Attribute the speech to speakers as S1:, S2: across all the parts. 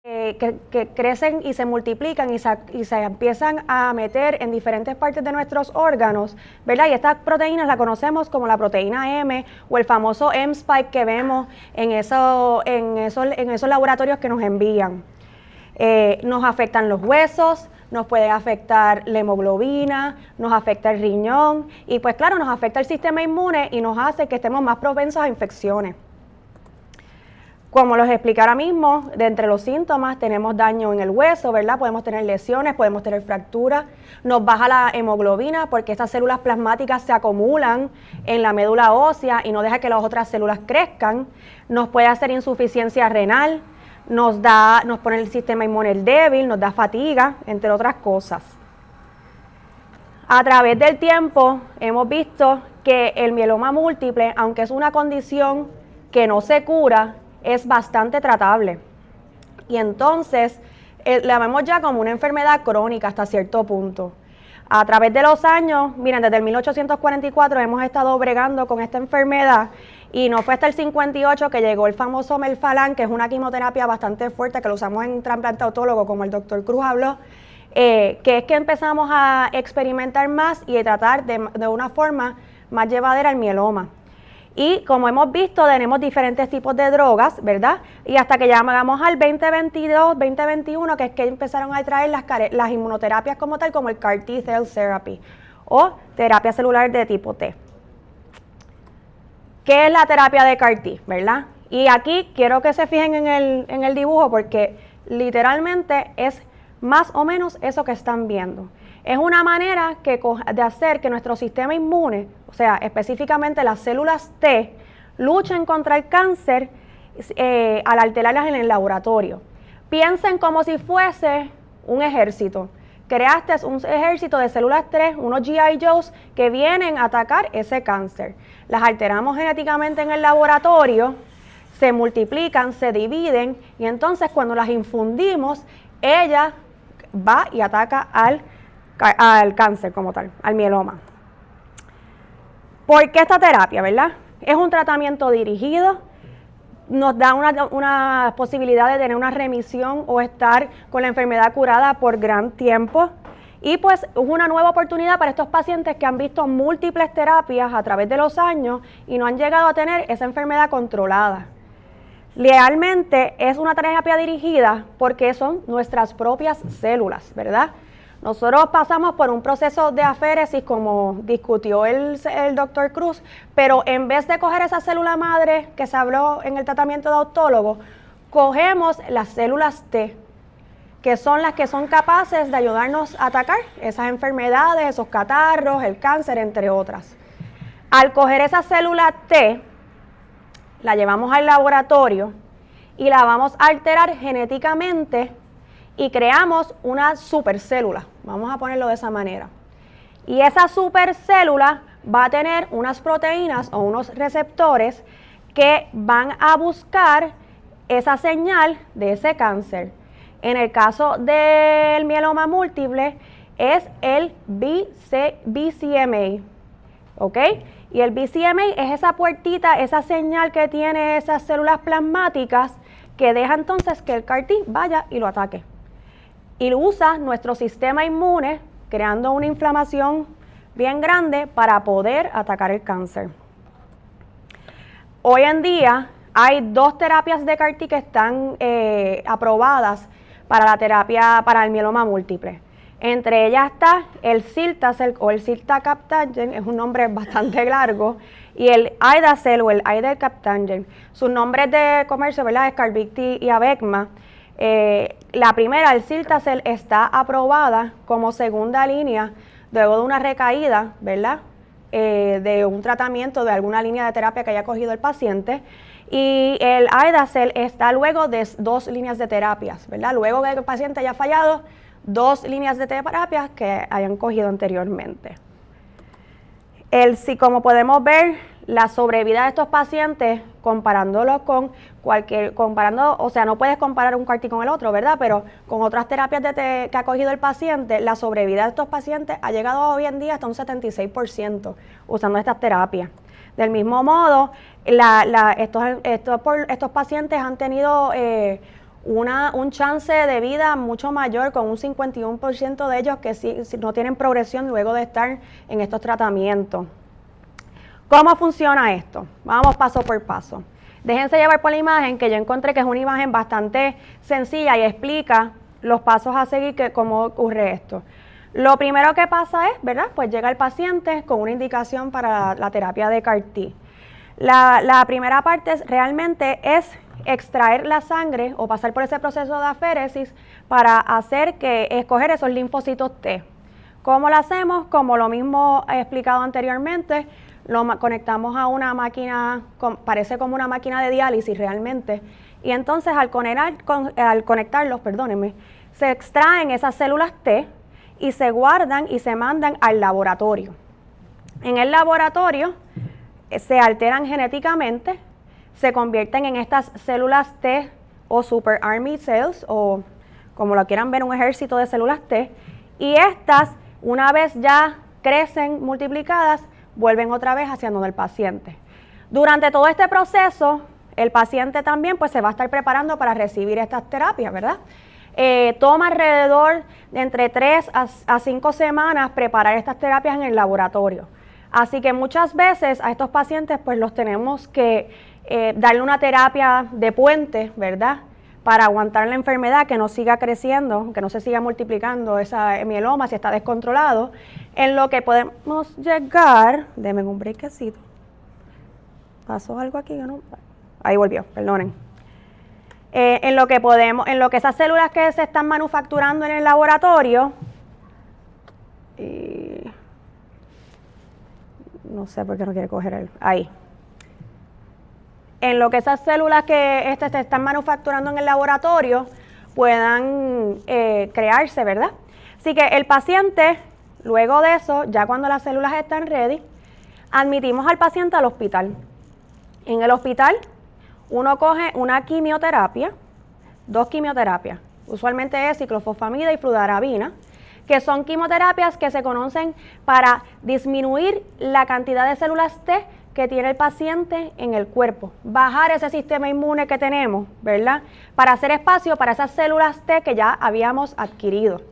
S1: que crecen y se multiplican y se empiezan a meter en diferentes partes de nuestros órganos, ¿verdad? Y estas proteínas las conocemos como la proteína M o el famoso M-spike que vemos en esos laboratorios que nos envían. Nos afectan los huesos, nos puede afectar la hemoglobina, nos afecta el riñón y pues claro, nos afecta el sistema inmune y nos hace que estemos más propensos a infecciones. Como los expliqué ahora mismo, de entre los síntomas tenemos daño en el hueso, ¿verdad? Podemos tener lesiones, podemos tener fracturas, nos baja la hemoglobina porque estas células plasmáticas se acumulan en la médula ósea y no deja que las otras células crezcan, nos puede hacer insuficiencia renal, nos pone el sistema inmune débil, nos da fatiga, entre otras cosas. A través del tiempo hemos visto que el mieloma múltiple, aunque es una condición que no se cura, es bastante tratable. Y entonces la vemos ya como una enfermedad crónica hasta cierto punto. A través de los años, miren, desde el 1844 hemos estado bregando con esta enfermedad y no fue hasta el 58 que llegó el famoso Melphalan, que es una quimioterapia bastante fuerte que lo usamos en trasplante autólogo, como el doctor Cruz habló, que es que empezamos a experimentar más y a tratar de una forma más llevadera el mieloma. Y como hemos visto, tenemos diferentes tipos de drogas, ¿verdad? Y hasta que llegamos al 2022, 2021, que es que empezaron a traer las inmunoterapias como tal, como el CAR T-cell therapy o terapia celular de tipo T. ¿Qué es la terapia de CAR T, verdad? Y aquí quiero que se fijen en el dibujo porque literalmente es más o menos eso que están viendo. Es una manera de hacer que nuestro sistema inmune, o sea, específicamente las células T, luchen contra el cáncer al alterarlas en el laboratorio. Piensen como si fuese un ejército. Creaste un ejército de células T, unos GI Joes que vienen a atacar ese cáncer. Las alteramos genéticamente en el laboratorio, se multiplican, se dividen y entonces cuando las infundimos, ella va y ataca al cáncer como tal, al mieloma. ¿Por qué esta terapia, verdad? Es un tratamiento dirigido, nos da una posibilidad de tener una remisión o estar con la enfermedad curada por gran tiempo. Y pues es una nueva oportunidad para estos pacientes que han visto múltiples terapias a través de los años y no han llegado a tener esa enfermedad controlada. Realmente es una terapia dirigida porque son nuestras propias células, ¿verdad? Nosotros pasamos por un proceso de aféresis, como discutió el doctor Cruz, pero en vez de coger esa célula madre que se habló en el tratamiento de autólogo, cogemos las células T, que son las que son capaces de ayudarnos a atacar esas enfermedades, esos catarros, el cáncer, entre otras. Al coger esa célula T, la llevamos al laboratorio y la vamos a alterar genéticamente y creamos una supercélula, vamos a ponerlo de esa manera. Y esa supercélula va a tener unas proteínas o unos receptores que van a buscar esa señal de ese cáncer. En el caso del mieloma múltiple es el BCMA, ¿ok? Y el BCMA es esa puertita, esa señal que tiene esas células plasmáticas que deja entonces que el CAR T vaya y lo ataque. Y usa nuestro sistema inmune creando una inflamación bien grande para poder atacar el cáncer. Hoy en día hay 2 terapias de CAR T que están aprobadas para el mieloma múltiple. Entre ellas está el Cilta-cel o el Cilta-Captagen, es un nombre bastante largo, y el Ida-cel o el Ida-Captagen. Sus nombres de comercio, ¿verdad?, es Carvykti y Abecma. La primera, el Cilta-cel, está aprobada como segunda línea luego de una recaída, ¿verdad?, de un tratamiento de alguna línea de terapia que haya cogido el paciente. Y el Ida-cel está luego de 2 líneas de terapias, ¿verdad? Luego de que el paciente haya fallado, 2 líneas de terapias que hayan cogido anteriormente. Como podemos ver, la sobrevida de estos pacientes, comparándolo con o sea, no puedes comparar un CAR T con el otro, ¿verdad? Pero con otras terapias que ha cogido el paciente, la sobrevida de estos pacientes ha llegado hoy en día hasta un 76% usando estas terapias. Del mismo modo, estos pacientes han tenido un chance de vida mucho mayor, con un 51% de ellos que sí no tienen progresión luego de estar en estos tratamientos. ¿Cómo funciona esto? Vamos paso por paso. Déjense llevar por la imagen, que yo encontré que es una imagen bastante sencilla y explica los pasos a seguir, cómo ocurre esto. Lo primero que pasa es, ¿verdad? Pues llega el paciente con una indicación para la terapia de CAR-T. La primera parte realmente es extraer la sangre o pasar por ese proceso de aféresis para escoger esos linfocitos T. ¿Cómo lo hacemos? Como lo mismo he explicado anteriormente, lo conectamos a una máquina, parece como una máquina de diálisis realmente, y entonces al conectarlos, perdónenme, se extraen esas células T y se guardan y se mandan al laboratorio. En el laboratorio se alteran genéticamente, se convierten en estas células T o Super Army Cells, o como lo quieran ver, un ejército de células T, y estas, una vez ya crecen multiplicadas, vuelven otra vez hacia donde el paciente. Durante todo este proceso, el paciente también pues se va a estar preparando para recibir estas terapias, ¿verdad? Toma alrededor de entre 3 a 5 semanas preparar estas terapias en el laboratorio. Así que muchas veces a estos pacientes pues los tenemos que darle una terapia de puente, ¿verdad? Para aguantar la enfermedad, que no siga creciendo, que no se siga multiplicando esa mieloma si está descontrolado, en lo que podemos llegar, denme un breakcito. ¿Pasó algo aquí? ¿No? Ahí volvió, perdonen. En lo que esas células que se están manufacturando en el laboratorio, no sé por qué no quiere coger ahí. En lo que esas células que se están manufacturando en el laboratorio puedan crearse, ¿verdad? Así que el paciente, luego de eso, ya cuando las células están ready, admitimos al paciente al hospital. En el hospital, uno coge una quimioterapia, 2 quimioterapias, usualmente es ciclofosfamida y fludarabina, que son quimioterapias que se conocen para disminuir la cantidad de células T que tiene el paciente en el cuerpo, bajar ese sistema inmune que tenemos, ¿verdad? Para hacer espacio para esas células T que ya habíamos adquirido.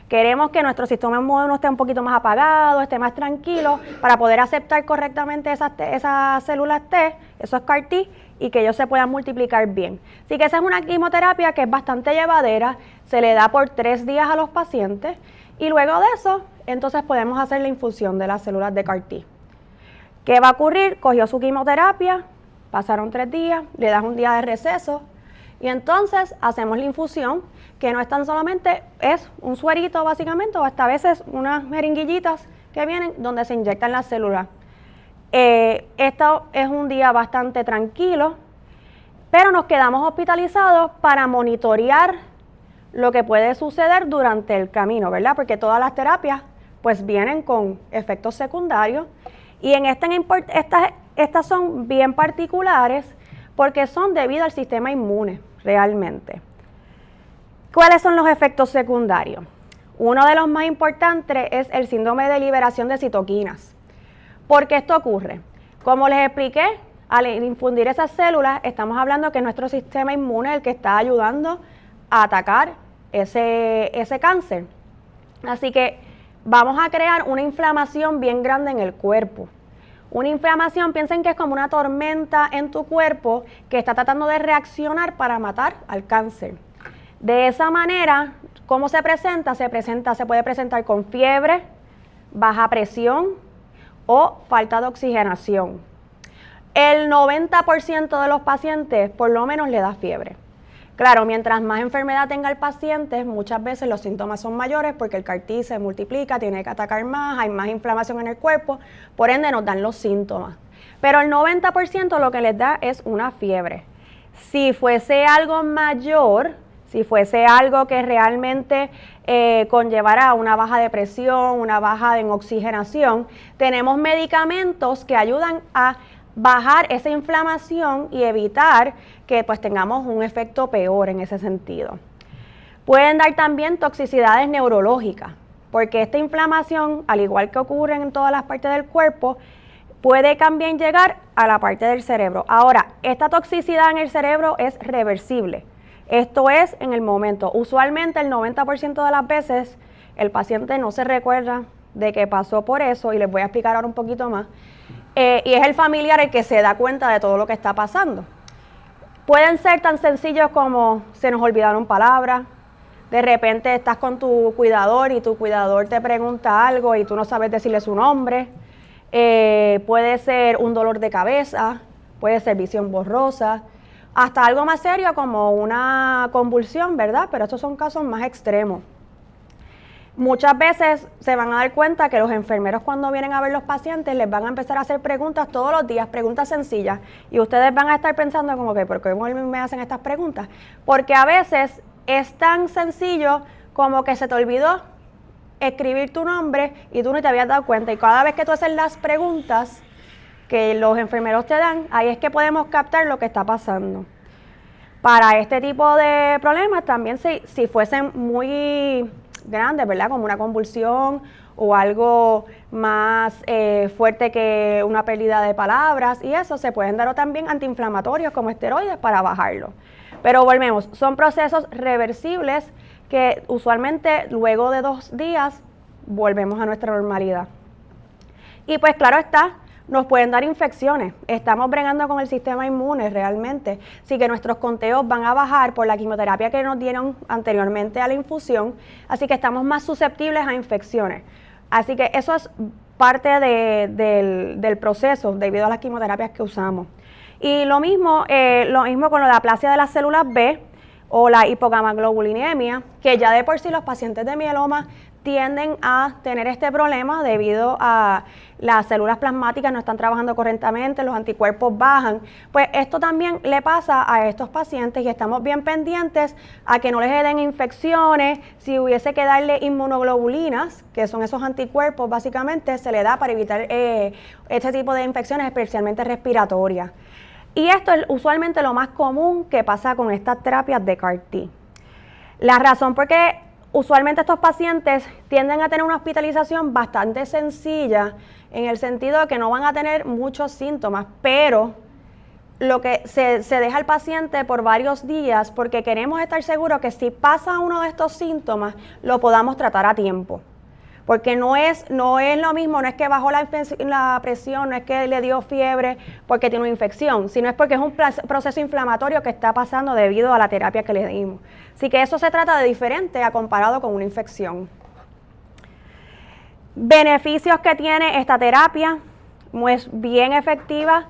S1: Queremos que nuestro sistema inmune esté un poquito más apagado, esté más tranquilo, para poder aceptar correctamente esas células T, esos CAR-T, y que ellos se puedan multiplicar bien. Así que esa es una quimioterapia que es bastante llevadera, se le da por 3 días a los pacientes, y luego de eso, entonces podemos hacer la infusión de las células de CAR-T. ¿Qué va a ocurrir? Cogió su quimioterapia, pasaron 3 días, le das un día de receso, y entonces hacemos la infusión, que no es tan solamente, es un suerito básicamente, o hasta a veces unas jeringuillitas que vienen donde se inyectan las células. Esto es un día bastante tranquilo, pero nos quedamos hospitalizados para monitorear lo que puede suceder durante el camino, ¿verdad? Porque todas las terapias pues vienen con efectos secundarios, y en estas son bien particulares porque son debido al sistema inmune realmente. ¿Cuáles son los efectos secundarios? Uno de los más importantes es el síndrome de liberación de citoquinas. ¿Por qué esto ocurre? Como les expliqué, al infundir esas células, estamos hablando que nuestro sistema inmune es el que está ayudando a atacar ese cáncer. Así que vamos a crear una inflamación bien grande en el cuerpo. Una inflamación, piensen que es como una tormenta en tu cuerpo que está tratando de reaccionar para matar al cáncer. De esa manera, ¿cómo se presenta? Se puede presentar con fiebre, baja presión o falta de oxigenación. El 90% de los pacientes por lo menos le da fiebre. Claro, mientras más enfermedad tenga el paciente, muchas veces los síntomas son mayores porque el CAR-T se multiplica, tiene que atacar más, hay más inflamación en el cuerpo, por ende nos dan los síntomas. Pero el 90% lo que les da es una fiebre. Si fuese algo mayor, si fuese algo que realmente conllevara una baja de presión, una baja en oxigenación, tenemos medicamentos que ayudan a bajar esa inflamación y evitar que pues tengamos un efecto peor en ese sentido. Pueden dar también toxicidades neurológicas, porque esta inflamación, al igual que ocurre en todas las partes del cuerpo, puede también llegar a la parte del cerebro. Ahora, esta toxicidad en el cerebro es reversible. Esto es en el momento. Usualmente el 90% de las veces el paciente no se recuerda de que pasó por eso, y les voy a explicar ahora un poquito más. Y es el familiar el que se da cuenta de todo lo que está pasando. Pueden ser tan sencillos como se nos olvidaron palabras, de repente estás con tu cuidador y tu cuidador te pregunta algo y tú no sabes decirle su nombre. Puede ser un dolor de cabeza, puede ser visión borrosa, hasta algo más serio como una convulsión, ¿verdad? Pero estos son casos más extremos. Muchas veces se van a dar cuenta que los enfermeros, cuando vienen a ver los pacientes, les van a empezar a hacer preguntas todos los días, preguntas sencillas, y ustedes van a estar pensando como que, ¿por qué me hacen estas preguntas? Porque a veces es tan sencillo como que se te olvidó escribir tu nombre y tú ni te habías dado cuenta, y cada vez que tú haces las preguntas que los enfermeros te dan, ahí es que podemos captar lo que está pasando. Para este tipo de problemas también, si fuesen muy grandes, ¿verdad? Como una convulsión o algo más fuerte que una pérdida de palabras, y eso, se pueden dar también antiinflamatorios como esteroides para bajarlo. Pero volvemos, son procesos reversibles que usualmente luego de 2 días volvemos a nuestra normalidad. Y pues claro está, nos pueden dar infecciones. Estamos bregando con el sistema inmune realmente. Así que nuestros conteos van a bajar por la quimioterapia que nos dieron anteriormente a la infusión. Así que estamos más susceptibles a infecciones. Así que eso es parte del proceso debido a las quimioterapias que usamos. Y lo mismo con la aplasia de las células B o la hipogamaglobulinemia, que ya de por sí los pacientes de mieloma tienden a tener este problema debido a las células plasmáticas no están trabajando correctamente, los anticuerpos bajan. Pues esto también le pasa a estos pacientes y estamos bien pendientes a que no les den infecciones. Si hubiese que darle inmunoglobulinas, que son esos anticuerpos, básicamente se le da para evitar este tipo de infecciones, especialmente respiratorias. Y esto es usualmente lo más común que pasa con estas terapias de CAR-T. La razón por qué usualmente estos pacientes tienden a tener una hospitalización bastante sencilla, en el sentido de que no van a tener muchos síntomas, pero lo que se deja al paciente por varios días, porque queremos estar seguros que si pasa uno de estos síntomas, lo podamos tratar a tiempo. Porque no es lo mismo, no es que bajó la presión, no es que le dio fiebre porque tiene una infección, sino es porque es un proceso inflamatorio que está pasando debido a la terapia que le dimos. Así que eso se trata de diferente a comparado con una infección. Beneficios que tiene esta terapia, es bien efectiva,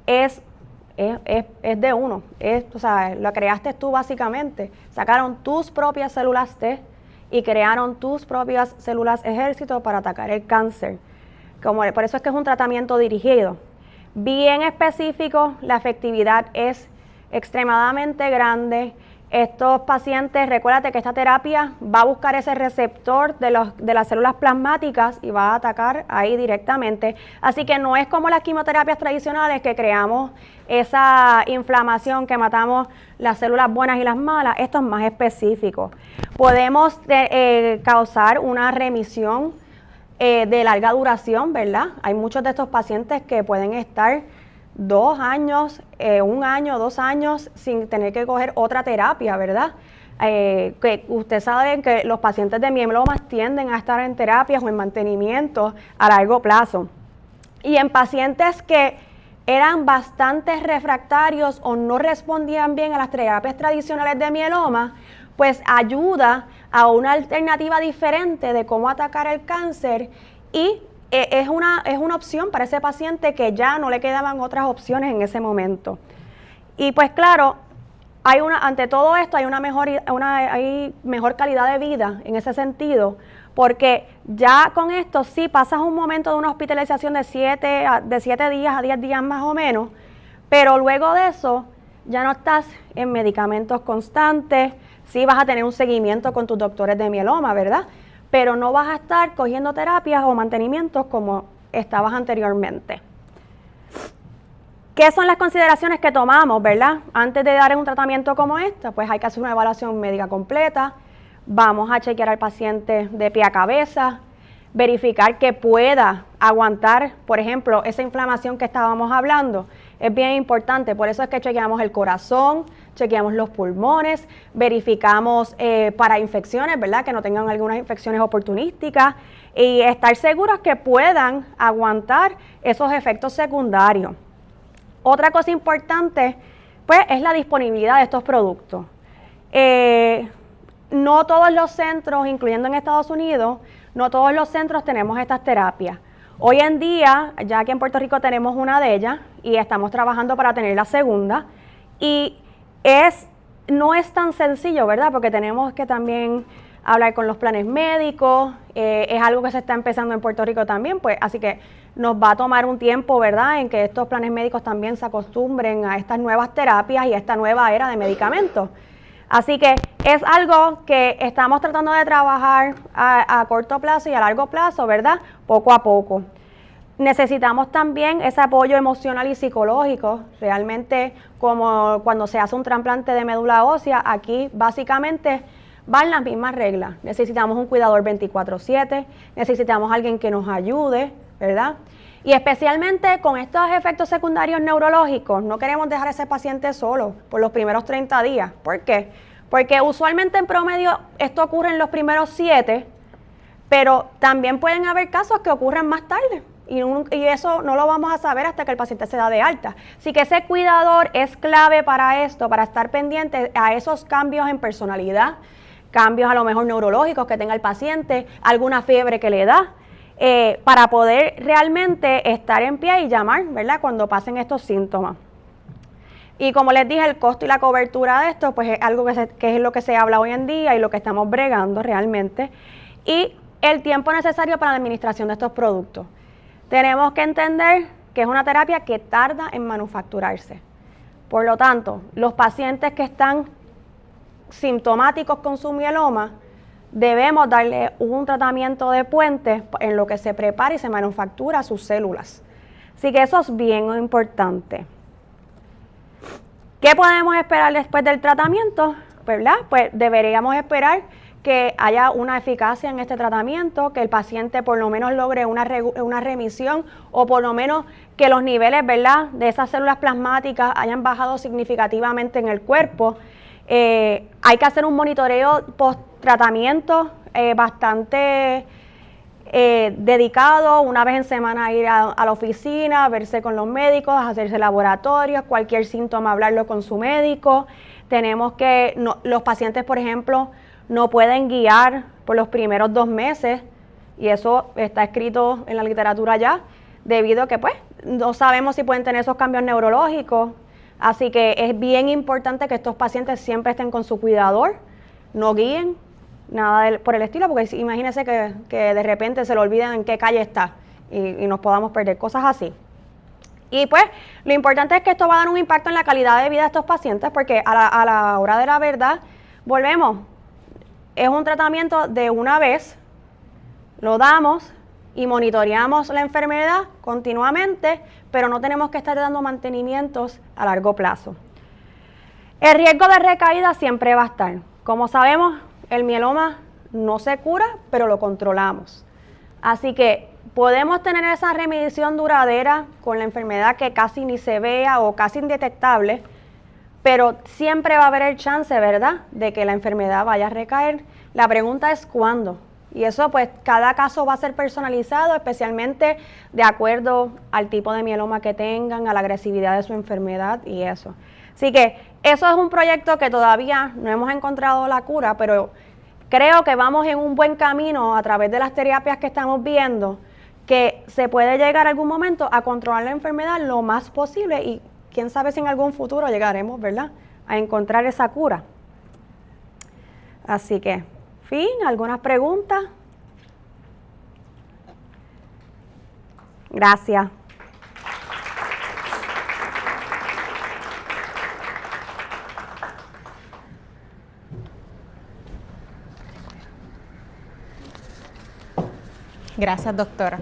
S1: es de uno, o sea, lo creaste tú básicamente, sacaron tus propias células T y crearon tus propias células ejército para atacar el cáncer. Por eso es que es un tratamiento dirigido. Bien específico, la efectividad es extremadamente grande. Estos pacientes, recuérdate que esta terapia va a buscar ese receptor de las células plasmáticas y va a atacar ahí directamente. Así que no es como las quimioterapias tradicionales que creamos esa inflamación, que matamos las células buenas y las malas. Esto es más específico. Podemos causar una remisión de larga duración, ¿verdad? Hay muchos de estos pacientes que pueden estar 2 años, 1 año, 2 años sin tener que coger otra terapia, ¿verdad? Que ustedes saben que los pacientes de mielomas tienden a estar en terapias o en mantenimiento a largo plazo. Y en pacientes que eran bastante refractarios o no respondían bien a las terapias tradicionales de mieloma, pues ayuda a una alternativa diferente de cómo atacar el cáncer, y es una opción para ese paciente que ya no le quedaban otras opciones en ese momento. Y pues claro, ante todo esto hay hay mejor calidad de vida en ese sentido, porque ya con esto sí pasas un momento de una hospitalización de 7 días a 10 días más o menos, pero luego de eso ya no estás en medicamentos constantes. Sí vas a tener un seguimiento con tus doctores de mieloma, ¿verdad? Pero no vas a estar cogiendo terapias o mantenimientos como estabas anteriormente. ¿Qué son las consideraciones que tomamos, verdad? Antes de dar un tratamiento como este, pues hay que hacer una evaluación médica completa. Vamos a chequear al paciente de pie a cabeza, verificar que pueda aguantar, por ejemplo, esa inflamación que estábamos hablando. Es bien importante, por eso es que chequeamos el corazón, chequeamos los pulmones, verificamos para infecciones, ¿verdad? Que no tengan algunas infecciones oportunísticas y estar seguros que puedan aguantar esos efectos secundarios. Otra cosa importante, pues, es la disponibilidad de estos productos. No todos los centros, incluyendo en Estados Unidos, no todos los centros tenemos estas terapias. Hoy en día, ya aquí en Puerto Rico tenemos una de ellas y estamos trabajando para tener la segunda. Y no es tan sencillo, ¿verdad? Porque tenemos que también hablar con los planes médicos. Es algo que se está empezando en Puerto Rico también, pues así que nos va a tomar un tiempo, ¿verdad? En que estos planes médicos también se acostumbren a estas nuevas terapias y a esta nueva era de medicamentos. Así que es algo que estamos tratando de trabajar a corto plazo y a largo plazo, ¿verdad? Poco a poco. Necesitamos también ese apoyo emocional y psicológico, realmente como cuando se hace un trasplante de médula ósea, aquí básicamente van las mismas reglas. Necesitamos un cuidador 24/7, necesitamos alguien que nos ayude, ¿verdad? Y especialmente con estos efectos secundarios neurológicos, no queremos dejar a ese paciente solo por los primeros 30 días. ¿Por qué? Porque usualmente en promedio esto ocurre en los primeros 7, pero también pueden haber casos que ocurren más tarde. Y eso no lo vamos a saber hasta que el paciente se da de alta. Así que ese cuidador es clave para esto, para estar pendiente a esos cambios en personalidad, cambios a lo mejor neurológicos que tenga el paciente, alguna fiebre que le da, para poder realmente estar en pie y llamar, ¿verdad? Cuando pasen estos síntomas. Y como les dije, el costo y la cobertura de esto, pues es algo que es lo que se habla hoy en día y lo que estamos bregando realmente. Y el tiempo necesario para la administración de estos productos. Tenemos que entender que es una terapia que tarda en manufacturarse. Por lo tanto, los pacientes que están sintomáticos con su mieloma, debemos darle un tratamiento de puente en lo que se prepara y se manufactura sus células. Así que eso es bien importante. ¿Qué podemos esperar después del tratamiento? ¿Verdad? Pues deberíamos esperar que haya una eficacia en este tratamiento, que el paciente por lo menos logre una remisión o por lo menos que los niveles, ¿verdad?, de esas células plasmáticas hayan bajado significativamente en el cuerpo. Hay que hacer un monitoreo post-tratamiento bastante dedicado, una vez en semana ir a la oficina, verse con los médicos, hacerse laboratorios, cualquier síntoma hablarlo con su médico. Tenemos que, los pacientes, por ejemplo, no pueden guiar por los primeros 2 meses, y eso está escrito en la literatura ya, debido a que pues no sabemos si pueden tener esos cambios neurológicos. Así que es bien importante que estos pacientes siempre estén con su cuidador, no guíen, nada por el estilo, porque imagínense que de repente se le olviden en qué calle está y nos podamos perder, cosas así. Y pues lo importante es que esto va a dar un impacto en la calidad de vida de estos pacientes, porque a la hora de la verdad, volvemos, es un tratamiento de una vez, lo damos y monitoreamos la enfermedad continuamente, pero no tenemos que estar dando mantenimientos a largo plazo. El riesgo de recaída siempre va a estar. Como sabemos, el mieloma no se cura, pero lo controlamos. Así que podemos tener esa remisión duradera con la enfermedad que casi ni se vea o casi indetectable, pero siempre va a haber el chance, ¿verdad?, de que la enfermedad vaya a recaer. La pregunta es ¿cuándo? Y eso pues cada caso va a ser personalizado, especialmente de acuerdo al tipo de mieloma que tengan, a la agresividad de su enfermedad y eso. Así que eso es un proyecto que todavía no hemos encontrado la cura, pero creo que vamos en un buen camino a través de las terapias que estamos viendo, que se puede llegar a algún momento a controlar la enfermedad lo más posible y quién sabe si en algún futuro llegaremos, ¿verdad?, a encontrar esa cura. Así que, fin, ¿algunas preguntas? Gracias.
S2: Gracias, doctora.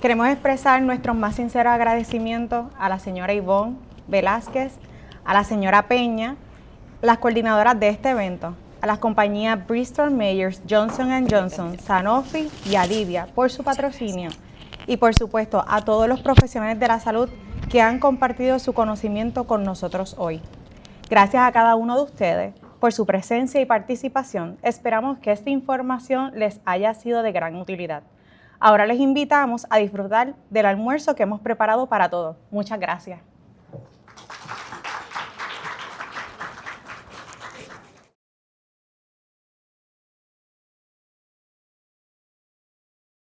S2: Queremos expresar nuestros más sinceros agradecimientos a la señora Ivonne Velázquez, a la señora Peña, las coordinadoras de este evento, a las compañías Bristol Myers, Johnson & Johnson, Sanofi y Alivia por su patrocinio y por supuesto a todos los profesionales de la salud que han compartido su conocimiento con nosotros hoy. Gracias a cada uno de ustedes por su presencia y participación. Esperamos que esta información les haya sido de gran utilidad. Ahora les invitamos a disfrutar del almuerzo que hemos preparado para todos. Muchas gracias.